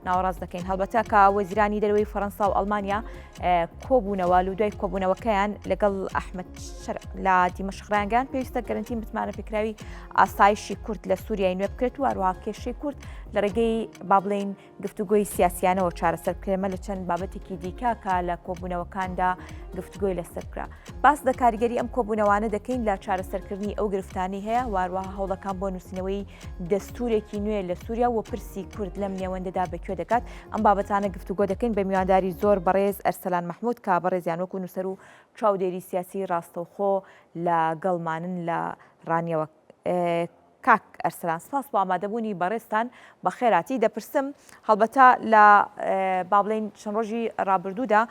ناوەڕاست دەکەین. هەڵبەتە کە وەزیرانی دەرەوەی فەڕەنسا و ئەڵمانیا کۆبوونەوە و دوای کۆبوونەوەکەیان لەگەڵ ئەحمەد لە دیمەشقیان پێویستە گەرنتی متمانە پێکراوی ئاسایشی کورد لە سووریای نوێ بکرێت و هەروەها کێشەی کورد لە ڕێگەی با بڵێن گفتوگۆی سیاسیانەوە چارەسەر بکرێمە لە چەند بابەتێکی دیکە کە لە کۆبوونەوەکاندا گفتوگۆی لەسەر بکرا. باس لە کاریگەری ئەم کۆبوونەوانە دەکەین لە چارەسەرکردنی ئەو گرفتانەی هەیە واروەها هەوڵەکان بۆ نووسینەوەی دەستورێکی نوێ لە سووریا و پرسی کورد لەم نێوەندەدا بەکوێ دەکات. ئەم بابەتانە گفتوگۆ دەکەین بە میوانداری زۆر بەڕێز ئەرسەلان مەحموود کە بەڕێزیان وەکو نووسەر و چاودێری سیاسی ڕاستەوخۆ لە گەڵمانن لە ڕانیەوە. کاک ئەرسەلان سپاس بۆ ئامادەبوونی بەڕێستان بە خێراتی. دەپرسم هەڵبەتە لە با بڵێن چەند ڕۆژی ڕابردوودا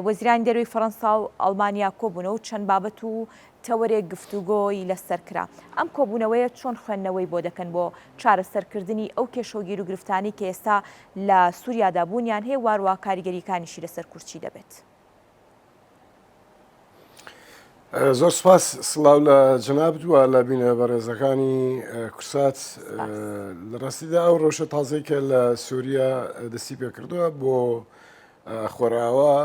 وەزیرانی دەرەوەی فەڕەنسا و ئەڵمانیا کۆبوونەوە و چەند بابەت و تەوەرێک گفتوگۆی لەسەر کرا. ئەم کۆبوونەوەیە چۆن خوێندنەوەی بۆ دەکەن بۆ چارەسەرکردنی ئەو کێشەوگیر و گرفتانی کە ئێستا لە سووریادا بوونیان هەیە وارووا کاریگەریەکانیشی لەسەر کورچی دەبێت. زۆر سپاس سڵاو لە جەناب دووە لە بینە بەڕێزەکانی کورسات. لە ڕاستیدا ئەو ڕۆژە تازەی کە لە سووریا دەستی پێ کردووە بۆ خۆراوە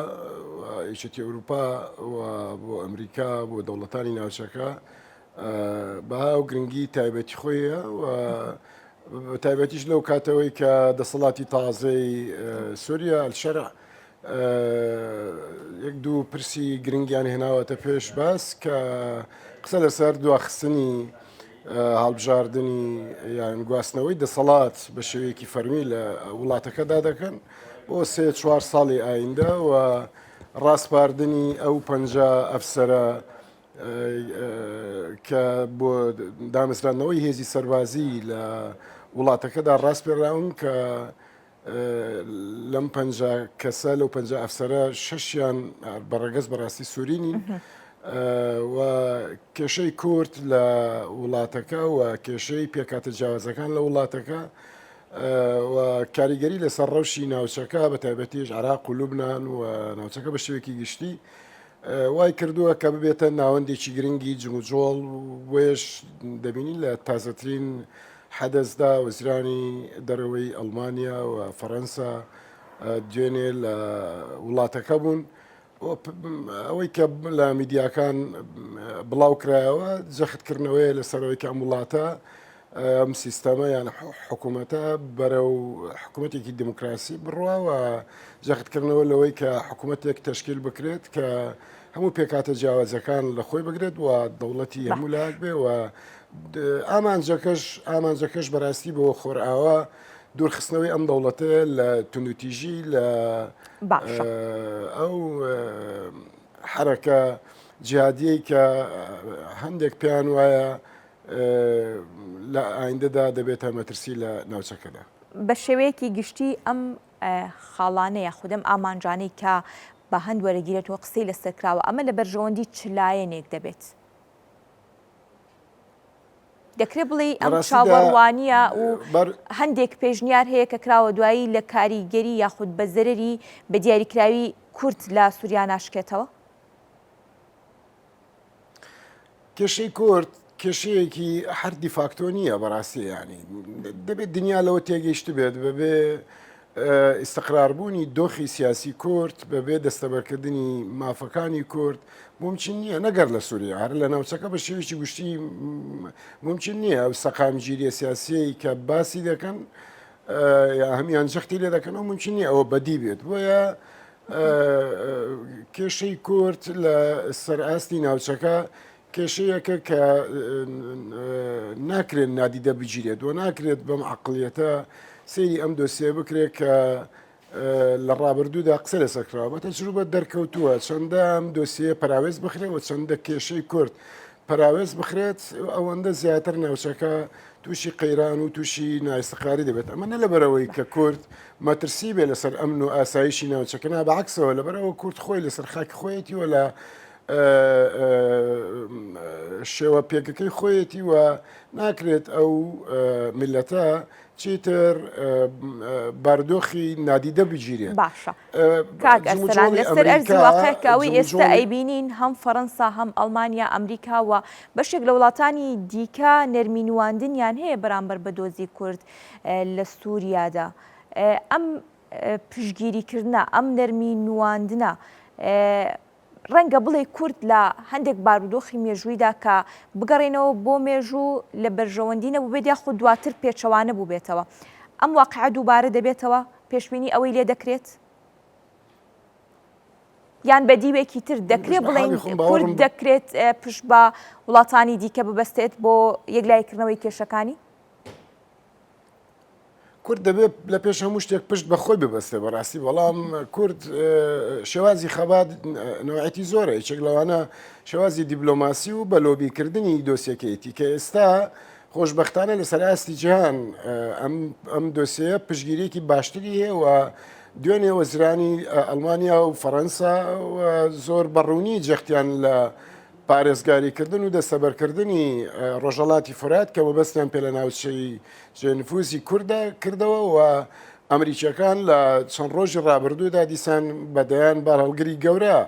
یەکێتی ئەوروپا و بۆ ئەمریکا بۆ دەوڵەتانی ناوچەکە بەها و گرنگی تایبەتی خۆیە و تایبەتیش لەو کاتەوەی کە دەسەڵاتی تازەی سووریا ئەلشەرع یەک دوو پرسی گرنگیان هێناوەتە پێش باس کە قسە لەسەر دواخستنی هەڵبژاردننی یان گواستنەوەی دەسەڵات بە شێوەیەکی فەرمی لە وڵاتەکەدا دەکەن بۆ 3-4 ساڵی ئایندە و ڕاستپاردنی ئەو 50 ئەفسەرە کە بۆ دامەزراندنەوەی هێزی سەربازی لە وڵاتەکەدا ڕاستپێراون کە لەم 50 کەسە لەو 50 ئەفسەرە 6یان بەڕێگەز بەڕاستی سوورینین و کێشەی کورد لە وڵاتەکە و کێشەی پێکاتە جیاوازەکان لە وڵاتەکە و کاریگەری لەسەر ڕەوشی ناوچەکە بە تایبەتیش عێراق و لوبنان و ناوچەکە بە شێوەیەکی گشتی وای کردووە کە ببێتە ناوەندێکی گرنگی جموجۆڵ وێش دەبینین لە تازەترین حەدەسدا وەزیرانی دەرەوەی ئەڵمانیا و فەڕەنسا دوێنێ لە وڵاتەکە بوون. ئەوەی کە لە میدیاکان بڵاو کرایەوە جەختکردنەوەی لەسەرەوەی کە ئەم وڵاتە ئەم سیستەمە یان حکوومەتە بەرەو حکوومەتێکی دموکراسی بڕواوە جەختکردنەوە لەوەی کە حکوومەتێک تەشکیل بکرێت کە هەموو پێکاتە جیاوازەکان لە خۆی بگرێت و دەوڵەتی هەموو لاک بێ و ئامانجەکەش بەڕاستی بۆ خۆرئاوە دوورخستنەوەی ئەم دەوڵەتە لە توندوتیژی لە ئەو حرەکە جیهادیەی کە هەندێک پێیان وایە لە ئایندەدا دەبێتە مەترسی لە ناوچەکەدا. بە شێوەیەکی گشتی ئەم خاڵانەیە خودم ئامانجانەی کە بە هەند وەرەگیرێتەوە قسەی لەسەرکراوە ئەمە لە بەرژەوەندی چلایەنێک دەبێت. دەکرێت بڵێ ئەم چاوەڕوانیە و هەندێک پێشنیار هەیە کە کراوە دوایی لە کاریگەری یاخود بە زەرەری بە دیاریکراوی کورد لە سووریا ناشکێتەوە؟ کێشەی کورد کێشەیەکی هەردی فاکتۆ نییە بەڕاستی ینی دەبێت دنیا لەوە تێگەیشت بێت بەبێ ئیستقراربوونی دۆخی سیاسی کورد بەبێ دەستەبەرکردنی مافەکانی کورد ممکن نییە نەگەر لە سووریا هەر لە ناوچەکە بە شێوێکی گشتی ممکن نییە ئەو سەقامگیریە سیاسیی کە باسی دەکەن هەمیان جەختی لێ دەکەن و ممکن نییە ئەوە بەدی بێت بۆیە کێشەی کورد لە سەرئاستی ناوچەکە کێشەیەکە کە ناکرێت نادیدە بگیرێت و ناکرێت بەم عەقڵیەتە سەیری ئەم دۆسیە بکرێت کە لە ڕابردوودا قسە لەسەرکراوە بە تەجروبە دەرکەوتووە چەندە ئەم دۆسیە پراوێز بخرێت و چەندە کێشەی کورد پراوێز بخرێت ئەوەندە زیاتر ناوچەکە تووشی قەیران و تووشی نائیستقراری دەبێت. ئەمە نە لەبەرەوەی کە کورد مەترسی بێ لەسەر ئەمن و ئاسایشی ناوچەکەنا بەعەکسەوە لەبەرەوە کورد خۆی لەسەر خاکی خۆیەتی و لە شێوە پێکەکەی خۆیەتی و ناکرێت ئەو میلەتە چیتر باردۆخی نادیدە بگیرێت. باشە کاک ئەرسەلان لەسەر ئەرزی واقعەکەوەی ئێستا ئەیبینین هەم فەڕەنسا هەم ئەڵمانیا ئەمریکا و بەشێک لە وڵاتانی دیکە نەرمینواندنیان هەیە بەرامبەر بە دۆزی کورد لە سووریادا. ئەم پشگیریکردنە ئەم نەرمی نواندنە ڕەنگە بڵێ کورد لە هەندێک بارودۆخی مێژوویدا کە بگەڕێنەوە بۆ مێژوو لە بەرژەوەندی نەبوو بێت یاخود دواتر پێچەوانە بوو بێتەوە ئەم واقعە دووبارە دەبێتەوە پێشبینی ئەوەی لێ دەکرێت یان بە دیوێکی تر دەکرێت بڵێن کورد دەکرێت پشت بە وڵاتانی دیکە ببەستێت بۆ یەکلایکردنەوەی کێشەکانی کورد دەبێت لە پێش هەموو شتێک پشت بە خۆی ببەستێ بەڕاستی بەڵام کورد شێوازی خەبات نوعەتی زۆرە یەکێک لەوانە شێوازی دیبلۆماسی و بە لۆبیکردنی دۆسیەکەیەتی کە ئێستا خۆشبەختانە لەسەر ئاستی جیهان ئەم دۆسیە پشگیریەکی باشتری هەیە و دوێنێ وەزیرانی ئەڵمانیا و فەڕەنسا زۆر بەڕوونی جەختیان لە پارێزگاریکردن و دەستەبەرکردنی ڕۆژەڵاتی فورات کە وەبەستیان پێ لە ناوچەی جێنفوزی کووردە کردەوە و ئەمریکیەکان لە چەند ڕۆژی ڕابردوودا دیسان بەدەیان بەرهەڵگری گەورە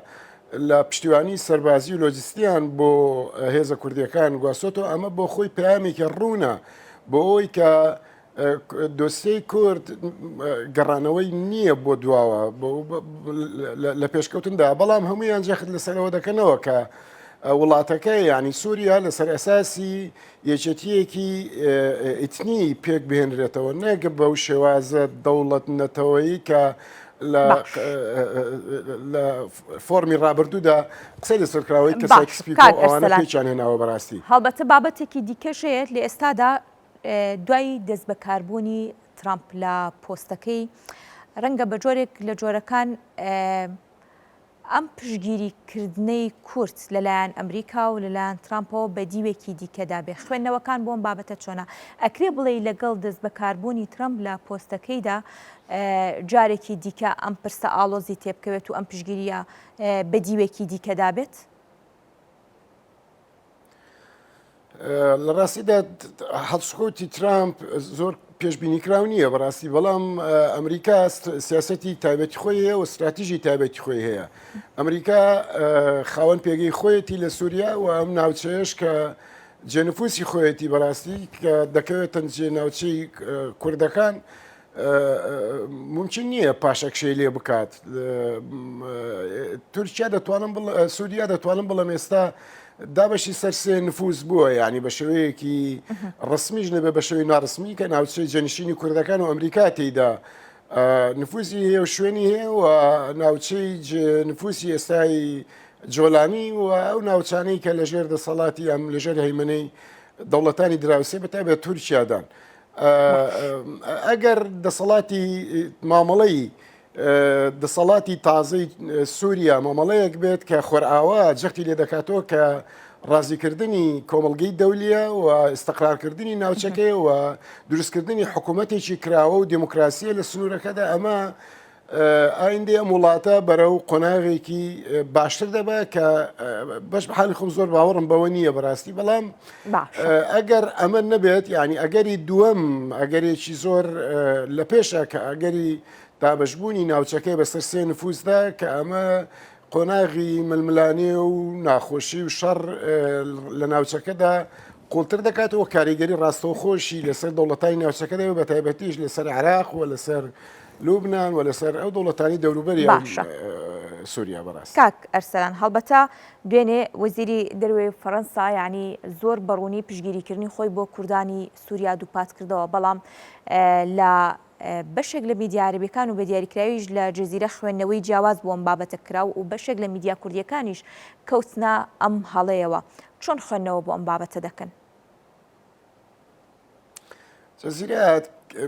لە پشتیوانی سەربازی و لۆجستیان بۆ هێزە کوردیەکان گواسۆتەوە ئەمە بۆ خۆی پامێکی ڕوونە بۆ ئەوی کە دۆسیەی کورد گەڕانەوەی نییە بۆ دواوە لە پێشکەوتندا بەڵام هەمویان جەخت لەسەرەوە دەکەنەوە کە وڵاتەکە ینی سووریا لەسەر ئەساسی یەکێتیەکی ئیتنی پێک بهێنرێتەوە نەگە بەو شێوازە دەوڵەت نەتەوەیی کە لە فۆرمی ڕابردوودا قسەی لەسەرکراوەی کەسەوانە پێچیان هێناوە بەڕاستی هەڵبەتە بابەتێکی دیکەشەیەت لە ئێستادا دوای دەست بەکاربوونی ترامپ لە پۆستەکەی ڕەنگە بە جۆرێک لە جۆرەکان ئەم پشگیریکردنەی کورد لەلایەن ئەمریکا و لەلایەن ترامپەوە بە دیوێکی دیکەدا بێ خوێندنەوەکان بۆم بابەتە چۆنە ئەکرێ بڵێ لەگەڵ دەست بەکاربوونی ترامپ لە پۆستەکەیدا جارێکی دیکە ئەم پرسە ئاڵۆزی تێبکەوێت و ئەم پشگیریە بە دیوێکی دیکەدا بێت لە ڕاستیدا هەڵسکۆتی ترامپ زۆر پێشبینیکراو نییە بەڕاستی بەڵام ئەمریکا سیاسەتی تایبەتی خۆی هەیە و استراتیژی تایبەتی خۆی هەیە ئەمریکا خاوەن پێگەی خۆیەتی لە سووریا و ئەم ناوچەیەش کە جێنفوسی خۆیەتی بەڕاستی کە دەکەوێت جێ ناوچەی کوردەکان ممکن نییە پاشەکشەی لێ بکات تورکیا دەتوانم سووریا دەتوانم بڵم ئێستا دابەشی سەرسێ نفوز بووە ینی بە شێوەیەکی ڕسمیش نەبێ بە شێوەی ناڕسمی کە ناوچەی جەنشینی کوردەکان و ئەمریکا تێیدا نفوزی هەیە و شوێنی هەیە و ناوچەی نفوسی ئێستای جۆلانی و ئەو ناوچانەی کە لەژێر دەسەڵاتی ئەم لەژێر هەیمنەی دەوڵەتانی دراوسێ بەتابێت تورکیادان ئەگەر دەسەڵاتی مامەڵەی دەسەڵاتی تازەی سووریا مامەڵەیەک بێت کە خۆرئاوا جەختی لێ دەکاتەوە کە ڕازیکردنی کۆمەڵگەی دەولیە و ئستەقرارکردنی ناوچەکەی و دروستکردنی حکوومەتێکی کراوە و دموکراسیە لە سنوورەکەدا ئەمە ئایندێ ئەم وڵاتە بەرەو قۆناغێکی باشتر دەبە کە بەش بەحالی خۆم زۆر باوەڕم بەوە نییە بەڕاستی بەڵام ئەگەر ئەمە نەبێت ینی ئەگەری دووەم ئەگەرێکی زۆر لە پێشە کە ئەگەری دابشبوونی ناوچەکەی بەسەر سێ نفوزدا کە ئەمە قۆناغی ململانێ و ناخۆشی و شەڕ لە ناوچەکەدا قوڵتر دەکاتەوە کاریگەری ڕاستەوخۆشی لەسەر دەوڵەتانی ناوچەکەدا و بە تایبەتیش لەسەر عێراق و لەسەر لوبنان و لەسەر ئەو دەوڵەتانی دەوروبەری سووریا بەڕاست کاک ئەرسەلان هەڵبەتە دوێنێ وەزیری دەروێ فەڕەنسا ینی زۆر بەڕوونی پشگیریکردنی خۆی بۆ کوردانی سووریا دووپات کردەوە بەڵام لە بەشێک لە میدیارەبیەکان و بە دیاریکراویش لە جەزیرە خوێندنەوەی جیاواز بۆ ئەم بابەتە کراو و بەشێک لە میدیا کوردیەکانیش کەوتنە ئەم هەڵەیەوە چۆن خوێندنەوە بۆ ئەم بابەتە دەکەن جەزیرەت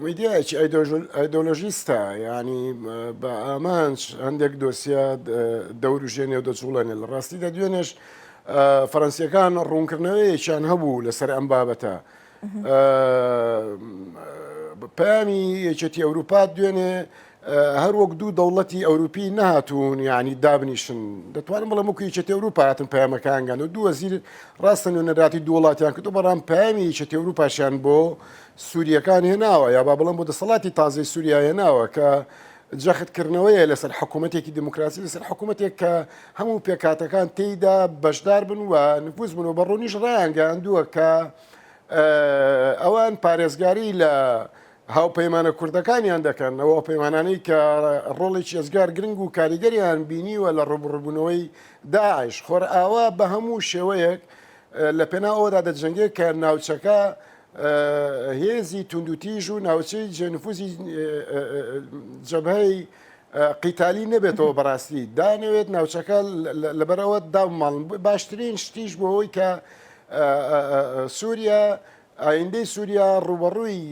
میدیایەکی ئایدۆلۆژیستە ینی بە ئامانج هەندێک دۆسیە دەوروژێنێ و دەجوڵێنێ لە ڕاستیدا دوێنێش فەڕەنسیەکان ڕوونکردنەوەیەکیان هەبوو لەسەر ئەم بابەتە پامی یەکێتی ئەوروپا دوێنێ هەر وەک دوو دەوڵەتی ئەوروپی نهاتوون ینی دابنیشن دەتوانم بڵێم وەکو یەکێتی ئەوروپا هاتن پەیامەکانگەن و دوو وەزیر ڕاستە نوێنەراتی دوو وڵاتیان کردو بەڕام پامی یەکێتی ئەوروپاشیان بۆ سووریەکان هێناوە یا با بڵێم بۆ دەسەڵاتی تازەی سووریا هێناوە کە جەختکردنەوەیە لەسەر حکوومەتێکی دموکراسی لەسەر حکوومەتێک کە هەموو پێکاتەکان تێیدا بەشدار بن و نفوز بن و بەڕوونیش ڕایانگەاندووە کە ئەوان پارێزگاری لە هاوپەیمانە کوردەکانیان دەکەن ئەوە پەیمانانەی کە ڕۆڵێکی ئەزگار گرنگ و کاریگەریان بینیوە لە ڕوبڕبوونەوەی داعش خۆر ئاوا بە هەموو شێوەیەک لە پێنا ئەوەدا دەجەنگێت کە ناوچەکە هێزی توندوتیژ و ناوچەی جێنفوزی جەبهەی قیتالی نەبێتەوە بەڕاستی دانەوێت ناوچەکە لەبەرەوە داماڵن باشترین شتیش بۆ ئەوەی کە سووریا ئایندەی سووریا ڕوبەڕووی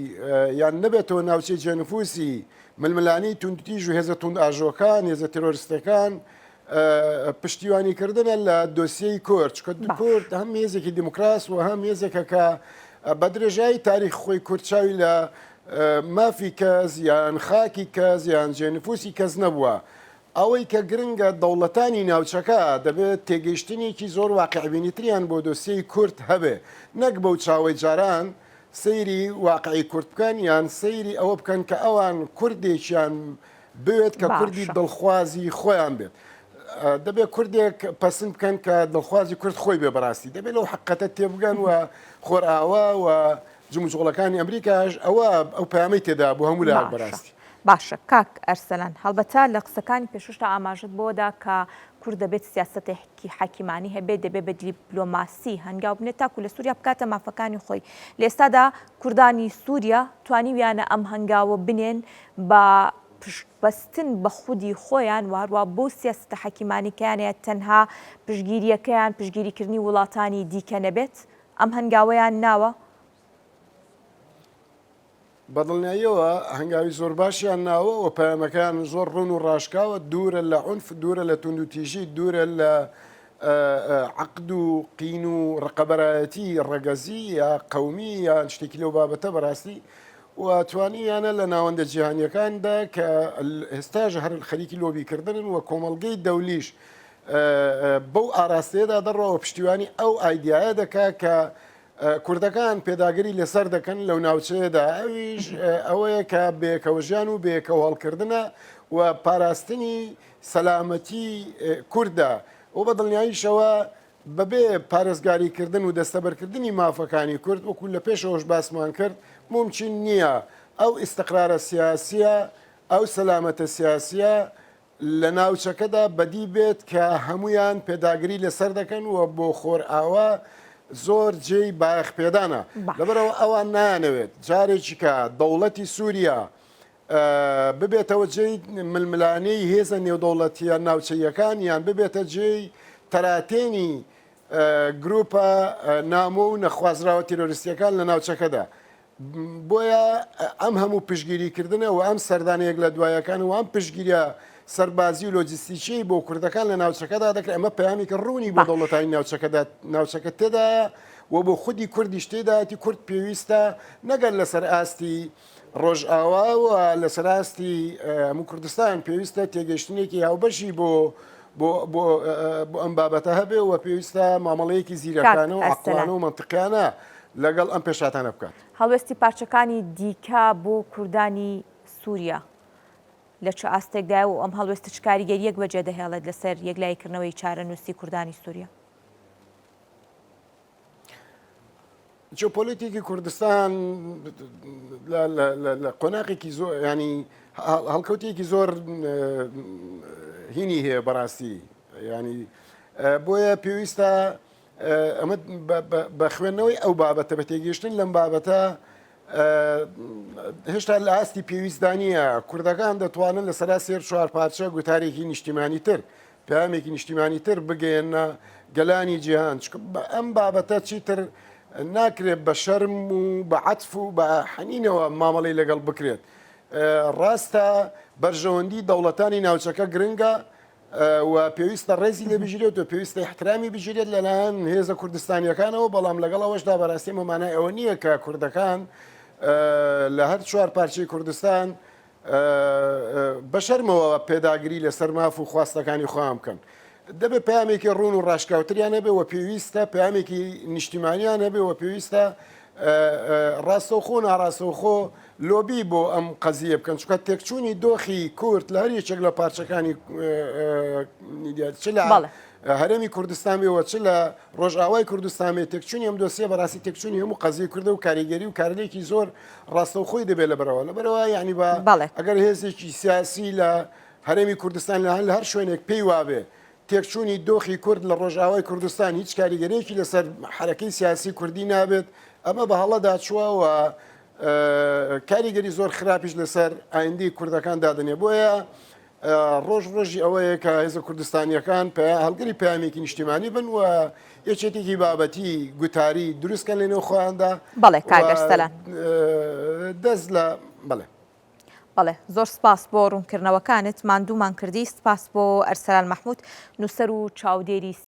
یان نەبێتەوە ناوچەی جێنفوسی ململانی توندتیژ و هێزە توند ئاژۆکان هێزە تێرۆریستەکان پشتیوانیکردنە لە دۆسیەی کورد چکە کورد هەم هێزێکی دیموکراس و هەم هێزێکە کە بە درێژایی تاریخ خۆی کورتچاوی لە مافی کەس یان خاکی کەس یان جێنفوسی کەس نەبووە ئەوەی کە گرنگە دەوڵەتانی ناوچەکە دەبێت تێگەیشتنێکی زۆر واقعبینیتریان بۆ دۆسیەی کورد هەبێ نەک بەو چاوەی جاران سەیری واقعی کورد بکەن یان سەیری ئەوە بکەن کە ئەوان کوردێکیان بوێت کە کوردی دڵخوازی خۆیان بێت دەبێت کوردێک پەسند بکەن کە دڵخوازی کورد خۆی بێ بەڕاستی دەبێت لەو حقەتە تێبگەن و خۆرئاوا و جموجۆڵەکانی ئەمریکاش ئەوە ئەو پامەی تێدا بۆ هەموو لە بەڕاستی باشە کاک ئەرسەلان هەڵبەتە لە قسەکانی پێشوشتا ئاماژت بۆدا کە کورد دەبێت سیاسەتێکی حاکیمانی هەبێت دەبێت بە دیپلۆماسی هەنگاو بنێت تاکو لە سووریا بکاتە مافەکانی خۆی لە ئێستادا کوردانی سووریا توانیویانە ئەم هەنگاوە بنێن بە پشتبەستن بە خودی خۆیان واروە بۆ سیاسەتە حەکیمانیکیانەیە تەنها پشگیریەکەیان پشگیریکردنی وڵاتانی دیکە نەبێت ئەم هەنگاوەیان ناوە بەدڵنیاییەوە هەنگاوی زۆر باشیان ناوە و پەیامەکان زۆر ڕوون و ڕاشکاوە دوورە لە عنف دوورە لە توندوتیژی دوورە لە عقد و قین و ڕقەبەرایەتی ڕەگەزی یا قەومی یان شتێکی لەو بابەتە بەڕاستی و توانیانە لە ناوەندە جیهانیەکاندا کە ئێستاژ هەر خەریکی لۆبیکردن و کۆمەڵگەی دەولیش بەو ئاراستەیەدا دەڕەوە پشتیوانی ئەو ئایدیایە دەکا کە کوردەکان پێداگەری لەسەر دەکەن لەو ناوچەیەدا ئەویش ئەوەیە کە بێکەوەژیان و بێکەوە هەڵکردنە و پاراستنی سەلامەتی کووردە ئەو بە دڵنیاییشەوە بەبێ پارێزگاریکردن و دەستەبەرکردنی مافەکانی کورد وەکو لە پێشەوەش باسمان کرد ممکن نییە ئەو ئیستقرارە سیاسیە ئەو سەلامەتە سیاسیە لە ناوچەکەدا بەدی بێت کە هەمویان پێداگری لەسەر دەکەن و بۆ خۆرئاوا زۆر جێی باەخ پێدانە لەبەرەوە ئەوان نانەوێت جارێکی کە دەوڵەتی سووریا ببێتەوە جێی ململانەی هێزە نێودەوڵەتیە ناوچەیەکان یان ببێتە جێی تەراتێنی گروپە نامۆ و نەخوازراوە تیرۆریستیەکان لە ناوچەکەدا بۆیە ئەم هەموو پشگیریکردنە و ئەم سەردانەیەک لە دوایەکان و ئەم پشگیریە سەربازی و لۆجیستیکی بۆ کوردەکان لە ناوچەکەدا دەکرێت ئەمە پەیامێکی ڕوونی بۆ دەوڵەتانی ناوچەکە تێدایە و بۆ خودی کوردیش تێدایەتی کورد پێویستە نەگەر لەسەر ئاستی ڕۆژئاوا و لەسەر ئاستی هەموو کوردستان پێویستە تێگەشتنێکی هاوبەشی بۆ ئەم بابەتە هەبێ و پێویستە مامەڵەیەکی زیرەکانە و عەقڵانە و مەنتیقیانە لەگەڵ ئەم پێشاتانە بکات هەڵوێستی پارچەکانی دیکە بۆ کوردانی سووریا لە چه ئاستێکدا و ئەم هەڵوێستە چ کاریگەریەک بەجێ دەهێڵێت لەسەر یەکلایکردنەوەی چارەنووسی کوردانی سووریا جیۆپۆلیتیکی کوردستان لە قۆناقێکی زۆر ینی هەڵکەوتێکی زۆر هینی هەیە بەڕاستی ینی بۆیە پێویستە ئەمە بە خوێندنەوەی ئەو بابەتە بە تێگەیشتن لەم بابەتە هێشتا لە ئاستی پێویستدانیە کوردەکان دەتوانن لە سەرا سێر چوار پارچە گوتارێکی نیشتیمانی تر پامێکی نیشتیمانی تر بگەێنە گەلانی جیهان ئەم بابەتە چیتر ناکرێت بە شەرم و بە عەتف و بە حەنینەوە مامەڵەی لەگەڵ بکرێت ڕاستە بەرژەوەندی دەوڵەتانی ناوچەکە گرنگە و پێویستە ڕێزی لێ بژرێت و پێویستە احترامی بژرێت لەلایەن هێزە کوردستانیەکانەوە بەڵام لەگەڵ ئەوەشدا بەڕاستی مەمانای ئەوە نییە کە کوردەکان لە هەر چوار پارچەی کوردستان بە شەرمەوە پێداگری لەسەر ماف و خواستەکانی خۆیان بکەن دەبێت پامێکی ڕوون و ڕاشکاوتریان هەبێ و پێویستە پامێکی نیشتیمانیان هەبێ و پێویستە ڕاستەوخۆ ناڕاستەوخۆ لۆبی بۆ ئەم قەزیە بکەن چکە تێکچوونی دۆخی کورد لە هەر یەکێک لە پارچەکانی هەرێمی کوردستانیەوە چ لە ڕۆژئاوای کوردستانی تێکچوونی ئەم دۆسیە بەڕاستی تێکچوونی هەموو قەزیی کوردە و کاریگەری و کارلێکی زۆر ڕاستەوخۆی دەبێت لەبەرەوە یعنی بە ئەگەر هێزێکی سیاسی لە هەرێمی کوردستان لە هەر شوێنێک پێی وابێ تێکچوونی دۆخی کورد لە ڕۆژئاوای کوردستان هیچ کاریگەرێکی لەسەر حرەکەی سیاسی کوردی نابێت ئەمە بە هەڵەدا چووەوە کاریگەری زۆر خراپیش لەسەر ئایندی کوردەکان دادنێ بۆیە ڕۆژی ئەوەیە کە هێزە کوردستانیەکان هەڵگەری پامێکی نیشتیمانی بن و یەکێتێکی بابەتی گوتاری دروستکەن لەنێو خۆیاندا بەڵێ کاگەرسەلان دەست لە بڵێ بەڵێ زۆر سپاس بۆ ڕوونکردنەوەکانت ماندوومان کردی سپاس بۆ ئەرسەلان مەحموود نووسەر و چاودێری